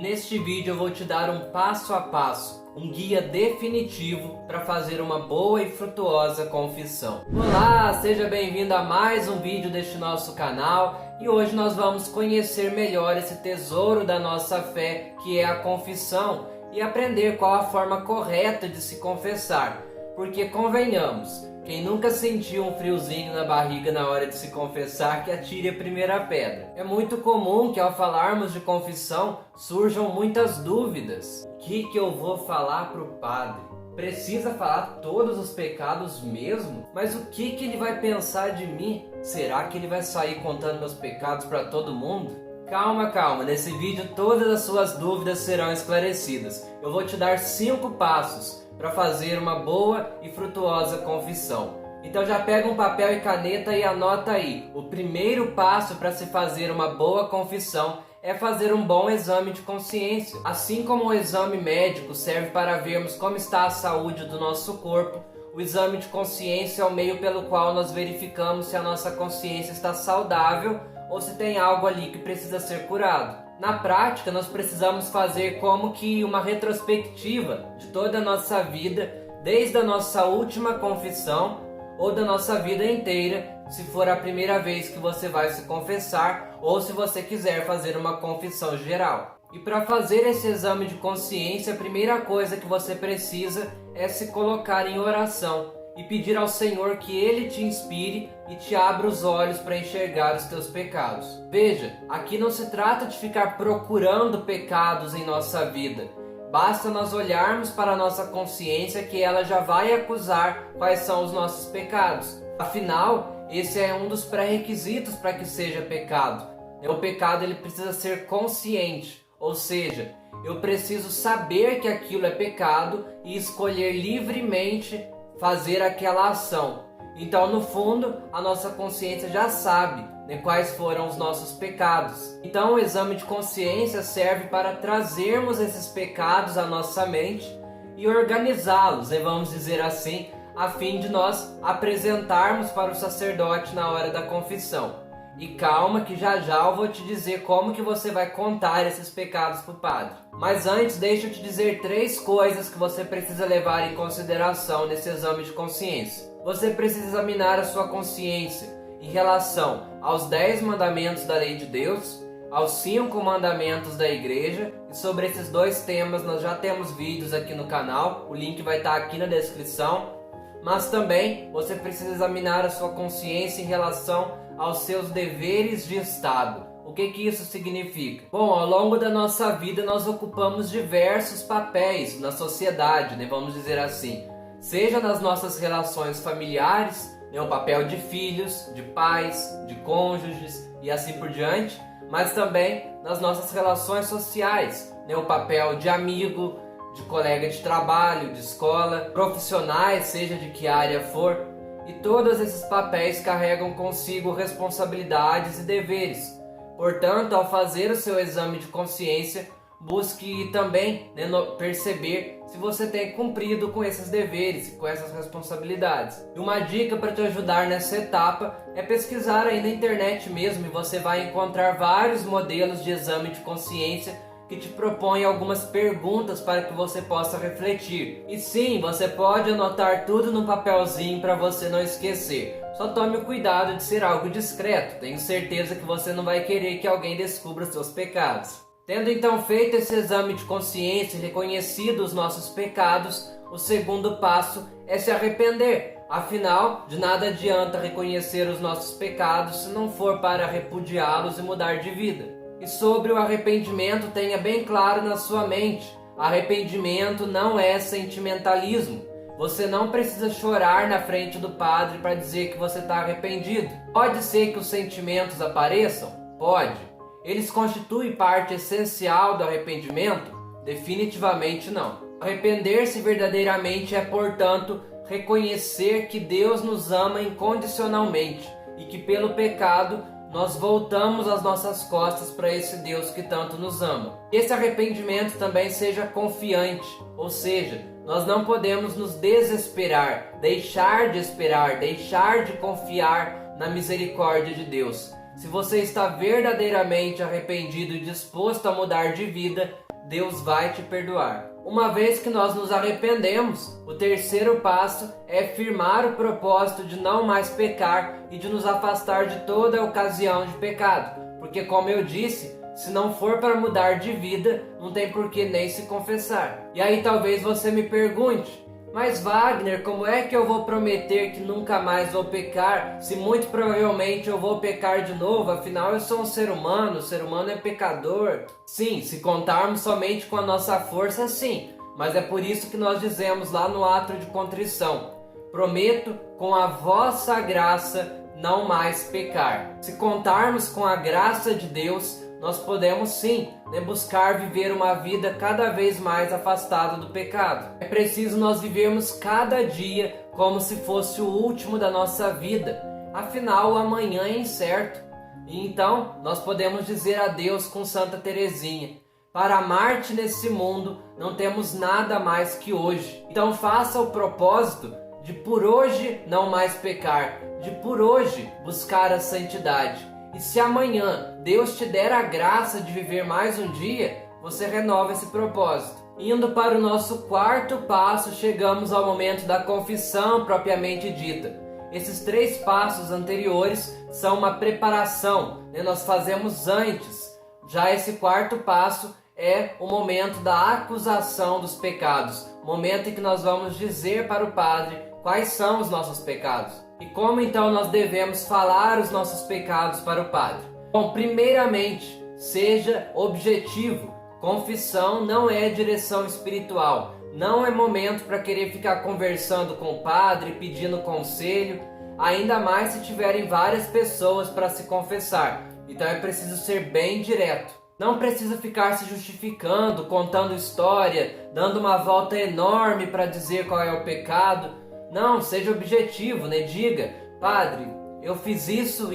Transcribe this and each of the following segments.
Neste vídeo eu vou te dar um passo a passo, um guia definitivo para fazer uma boa e frutuosa confissão. Olá, seja bem-vindo a mais um vídeo deste nosso canal e hoje nós vamos conhecer melhor esse tesouro da nossa fé, que é a confissão, e aprender qual a forma correta de se confessar, porque convenhamos, quem nunca sentiu um friozinho na barriga na hora de se confessar, que atire a primeira pedra. É muito comum que ao falarmos de confissão surjam muitas dúvidas. O que eu vou falar para o padre? Precisa falar todos os pecados mesmo? Mas o que ele vai pensar de mim? Será que ele vai sair contando meus pecados para todo mundo? Calma, nesse vídeo todas as suas dúvidas serão esclarecidas. Eu vou te dar 5 passos para fazer uma boa e frutuosa confissão. Então já pega um papel e caneta e anota aí. O primeiro passo para se fazer uma boa confissão é fazer um bom exame de consciência. Assim como o exame médico serve para vermos como está a saúde do nosso corpo, o exame de consciência é o meio pelo qual nós verificamos se a nossa consciência está saudável ou se tem algo ali que precisa ser curado. Na prática, nós precisamos fazer como que uma retrospectiva de toda a nossa vida, desde a nossa última confissão ou da nossa vida inteira, se for a primeira vez que você vai se confessar ou se você quiser fazer uma confissão geral. E para fazer esse exame de consciência, a primeira coisa que você precisa é se colocar em oração e pedir ao Senhor que Ele te inspire e te abra os olhos para enxergar os teus pecados. Veja, aqui não se trata de ficar procurando pecados em nossa vida. Basta nós olharmos para a nossa consciência que ela já vai acusar quais são os nossos pecados. Afinal, esse é um dos pré-requisitos para que seja pecado. O pecado ele precisa ser consciente, ou seja, eu preciso saber que aquilo é pecado e escolher livremente fazer aquela ação. Então, no fundo, a nossa consciência já sabe quais foram os nossos pecados. Então, o exame de consciência serve para trazermos esses pecados à nossa mente e organizá-los, vamos dizer assim, a fim de nós apresentarmos para o sacerdote na hora da confissão. E calma que já eu vou te dizer como que você vai contar esses pecados para o padre. Mas antes, deixa eu te dizer 3 coisas que você precisa levar em consideração nesse exame de consciência. Você precisa examinar a sua consciência em relação aos 10 mandamentos da lei de Deus, aos 5 mandamentos da igreja, e sobre esses 2 temas nós já temos vídeos aqui no canal, o link vai estar aqui na descrição. Mas também você precisa examinar a sua consciência em relação aos seus deveres de Estado. O que isso significa? Bom, ao longo da nossa vida nós ocupamos diversos papéis na sociedade, vamos dizer assim. Seja nas nossas relações familiares, o papel de filhos, de pais, de cônjuges e assim por diante, mas também nas nossas relações sociais, o papel de amigo, de colega de trabalho, de escola, profissionais, seja de que área for, e todos esses papéis carregam consigo responsabilidades e deveres. Portanto, ao fazer o seu exame de consciência, busque também perceber se você tem cumprido com esses deveres e com essas responsabilidades. E uma dica para te ajudar nessa etapa é pesquisar aí na internet mesmo, e você vai encontrar vários modelos de exame de consciência que te propõe algumas perguntas para que você possa refletir. E sim, você pode anotar tudo no papelzinho para você não esquecer. Só tome o cuidado de ser algo discreto. Tenho certeza que você não vai querer que alguém descubra os seus pecados. Tendo então feito esse exame de consciência e reconhecido os nossos pecados, o segundo passo é se arrepender. Afinal, de nada adianta reconhecer os nossos pecados se não for para repudiá-los e mudar de vida. E sobre o arrependimento, tenha bem claro na sua mente: arrependimento não é sentimentalismo. Você não precisa chorar na frente do padre para dizer que você está arrependido. Pode ser que os sentimentos apareçam? Pode. Eles constituem parte essencial do arrependimento? Definitivamente não. Arrepender-se verdadeiramente é, portanto, reconhecer que Deus nos ama incondicionalmente e que pelo pecado nós voltamos as nossas costas para esse Deus que tanto nos ama. Esse arrependimento também seja confiante, ou seja, nós não podemos nos desesperar, deixar de esperar, deixar de confiar na misericórdia de Deus. se você está verdadeiramente arrependido e disposto a mudar de vida, Deus vai te perdoar. Uma vez que nós nos arrependemos, o terceiro passo é firmar o propósito de não mais pecar e de nos afastar de toda ocasião de pecado. Porque, como eu disse, se não for para mudar de vida, não tem por que nem se confessar. E aí talvez você me pergunte: mas Wagner, como é que eu vou prometer que nunca mais vou pecar, se muito provavelmente eu vou pecar de novo? Afinal eu sou um ser humano, o ser humano é pecador. Sim, se contarmos somente com a nossa força, sim. Mas é por isso que nós dizemos lá no ato de contrição: prometo com a vossa graça não mais pecar. Se contarmos com a graça de Deus, nós podemos sim, buscar viver uma vida cada vez mais afastada do pecado. É preciso nós vivermos cada dia como se fosse o último da nossa vida. Afinal, o amanhã é incerto. E então, nós podemos dizer adeus com Santa Teresinha: para amar-te nesse mundo, não temos nada mais que hoje. Então faça o propósito de por hoje não mais pecar, de por hoje buscar a santidade. E se amanhã Deus te der a graça de viver mais um dia, você renova esse propósito. Indo para o nosso quarto passo, chegamos ao momento da confissão propriamente dita. Esses 3 passos anteriores são uma preparação, nós fazemos antes. Já esse quarto passo é o momento da acusação dos pecados, momento em que nós vamos dizer para o Padre quais são os nossos pecados. E como então nós devemos falar os nossos pecados para o Padre? Bom, primeiramente, seja objetivo. Confissão não é direção espiritual. Não é momento para querer ficar conversando com o Padre, pedindo conselho, ainda mais se tiverem várias pessoas para se confessar. Então é preciso ser bem direto. Não precisa ficar se justificando, contando história, dando uma volta enorme para dizer qual é o pecado. Não, seja objetivo, diga: Padre, eu fiz isso,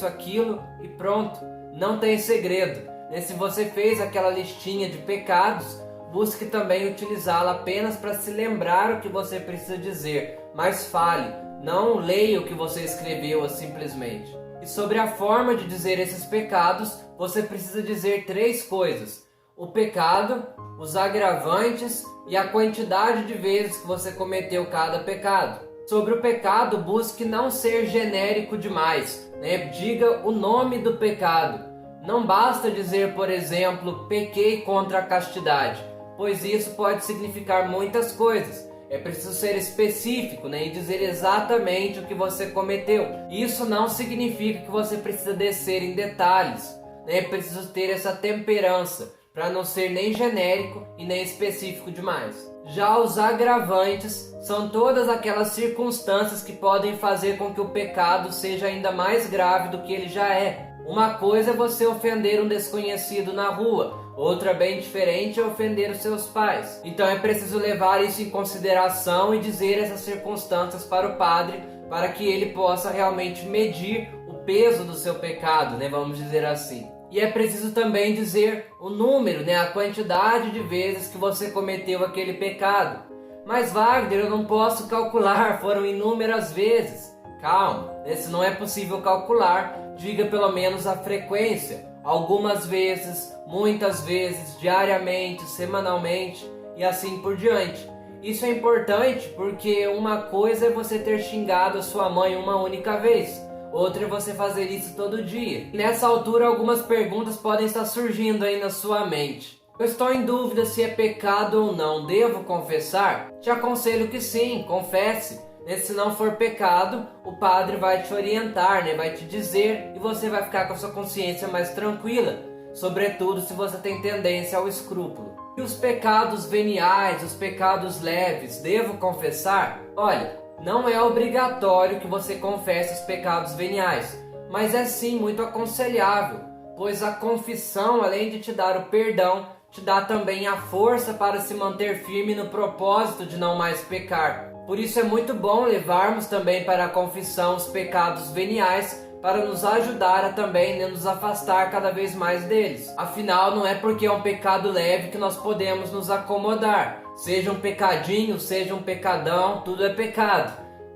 aquilo e pronto. Não tem segredo. Se você fez aquela listinha de pecados, busque também utilizá-la apenas para se lembrar o que você precisa dizer. Mas fale, não leia o que você escreveu simplesmente. E sobre a forma de dizer esses pecados, você precisa dizer 3 coisas: o pecado, os agravantes e a quantidade de vezes que você cometeu cada pecado. Sobre o pecado, busque não ser genérico demais, Diga o nome do pecado. Não basta dizer, por exemplo, pequei contra a castidade, pois isso pode significar muitas coisas. É preciso ser específico, e dizer exatamente o que você cometeu. Isso não significa que você precisa descer em detalhes, É preciso ter essa temperança, para não ser nem genérico e nem específico demais. Já os agravantes são todas aquelas circunstâncias que podem fazer com que o pecado seja ainda mais grave do que ele já é. Uma coisa é você ofender um desconhecido na rua, outra bem diferente é ofender os seus pais. Então é preciso levar isso em consideração e dizer essas circunstâncias para o Padre, para que ele possa realmente medir o peso do seu pecado, vamos dizer assim. E é preciso também dizer o número, a quantidade de vezes que você cometeu aquele pecado. Mas Wagner, eu não posso calcular, foram inúmeras vezes. Calma, se não é possível calcular, diga pelo menos a frequência. Algumas vezes, muitas vezes, diariamente, semanalmente e assim por diante. Isso é importante porque uma coisa é você ter xingado a sua mãe uma única vez. Outra é você fazer isso todo dia. Nessa altura, algumas perguntas podem estar surgindo aí na sua mente. Eu estou em dúvida se é pecado ou não. Devo confessar? Te aconselho que sim, confesse. Se não for pecado, o Padre vai te orientar, vai te dizer, e você vai ficar com a sua consciência mais tranquila. Sobretudo se você tem tendência ao escrúpulo. E os pecados veniais, os pecados leves, devo confessar? Olha, não é obrigatório que você confesse os pecados veniais, mas é sim muito aconselhável, pois a confissão, além de te dar o perdão, te dá também a força para se manter firme no propósito de não mais pecar. Por isso é muito bom levarmos também para a confissão os pecados veniais, para nos ajudar a também nos afastar cada vez mais deles. Afinal, não é porque é um pecado leve que nós podemos nos acomodar. Seja um pecadinho, seja um pecadão, tudo é pecado.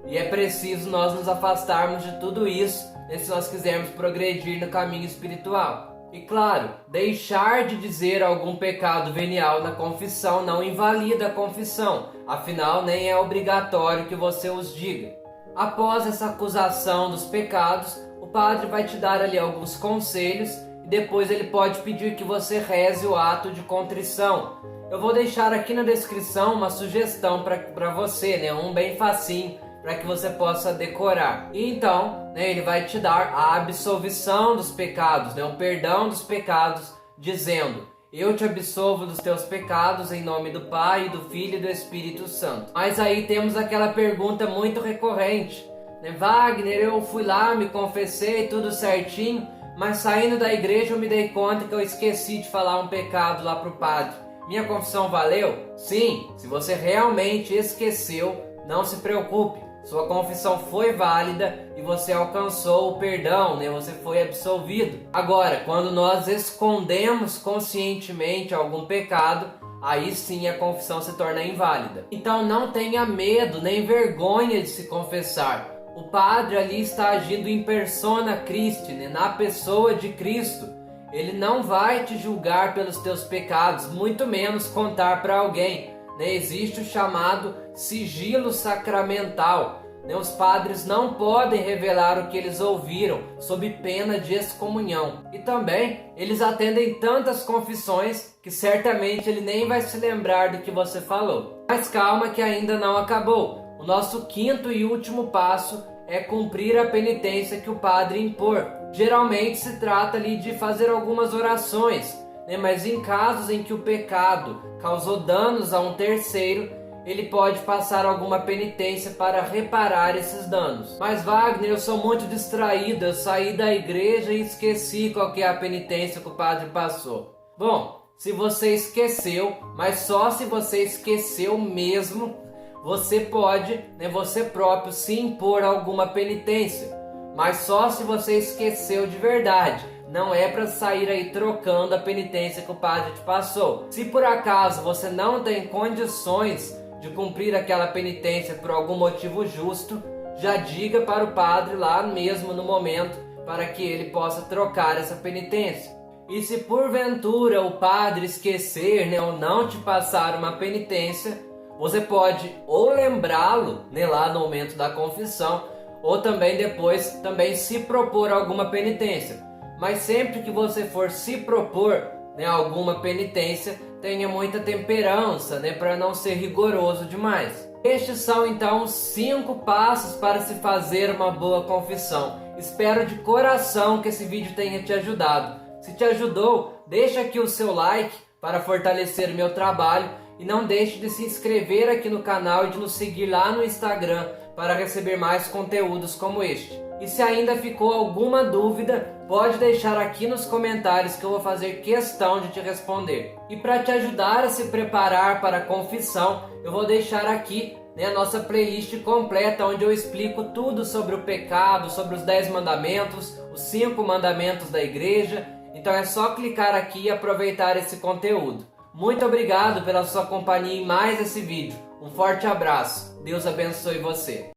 E é preciso nós nos afastarmos de tudo isso, né, se nós quisermos progredir no caminho espiritual. E claro, deixar de dizer algum pecado venial na confissão não invalida a confissão, afinal nem é obrigatório que você os diga. Após essa acusação dos pecados, o padre vai te dar ali alguns conselhos e depois ele pode pedir que você reze o ato de contrição. Eu vou deixar aqui na descrição uma sugestão para você, né, um bem facinho, para que você possa decorar. E então, né, ele vai te dar a absolvição dos pecados, né, o perdão dos pecados, dizendo: eu te absolvo dos teus pecados em nome do Pai, do Filho e do Espírito Santo. Mas aí temos aquela pergunta muito recorrente, né? Wagner, eu fui lá, me confessei, tudo certinho, mas saindo da igreja eu me dei conta que eu esqueci de falar um pecado lá pro padre. Minha confissão valeu? Sim, se você realmente esqueceu, não se preocupe. Sua confissão foi válida e você alcançou o perdão, né? Você foi absolvido. Agora, quando nós escondemos conscientemente algum pecado, aí sim a confissão se torna inválida. Então não tenha medo nem vergonha de se confessar. O padre ali está agindo em persona Christi, né? Na pessoa de Cristo. Ele não vai te julgar pelos teus pecados, muito menos contar para alguém. Existe o chamado sigilo sacramental. Os padres não podem revelar o que eles ouviram, sob pena de excomunhão. E também, eles atendem tantas confissões que certamente ele nem vai se lembrar do que você falou. Mas calma que ainda não acabou. O nosso quinto e último passo é cumprir a penitência que o padre impor. Geralmente se trata ali de fazer algumas orações, mas em casos em que o pecado causou danos a um terceiro, ele pode passar alguma penitência para reparar esses danos. Mas Wagner, eu sou muito distraído, eu saí da igreja e esqueci qual que é a penitência que o padre passou. Bom, se você esqueceu, mas só se você esqueceu mesmo, você pode, você próprio, se impor alguma penitência. Mas só se você esqueceu de verdade. Não é para sair aí trocando a penitência que o padre te passou. Se por acaso você não tem condições de cumprir aquela penitência por algum motivo justo, já diga para o padre lá mesmo no momento, para que ele possa trocar essa penitência. E se porventura o padre esquecer, ou não te passar uma penitência, você pode ou lembrá-lo, lá no momento da confissão, ou também depois se propor alguma penitência. Mas sempre que você for se propor, alguma penitência, tenha muita temperança, para não ser rigoroso demais. Estes são então os 5 passos para se fazer uma boa confissão. Espero de coração que esse vídeo tenha te ajudado. Se te ajudou, deixa aqui o seu like para fortalecer o meu trabalho e não deixe de se inscrever aqui no canal e de nos seguir lá no Instagram para receber mais conteúdos como este. E se ainda ficou alguma dúvida, pode deixar aqui nos comentários que eu vou fazer questão de te responder. E para te ajudar a se preparar para a confissão, eu vou deixar aqui a nossa playlist completa, onde eu explico tudo sobre o pecado, sobre os 10 mandamentos, os 5 mandamentos da igreja. Então é só clicar aqui e aproveitar esse conteúdo. Muito obrigado pela sua companhia em mais esse vídeo. Um forte abraço. Deus abençoe você.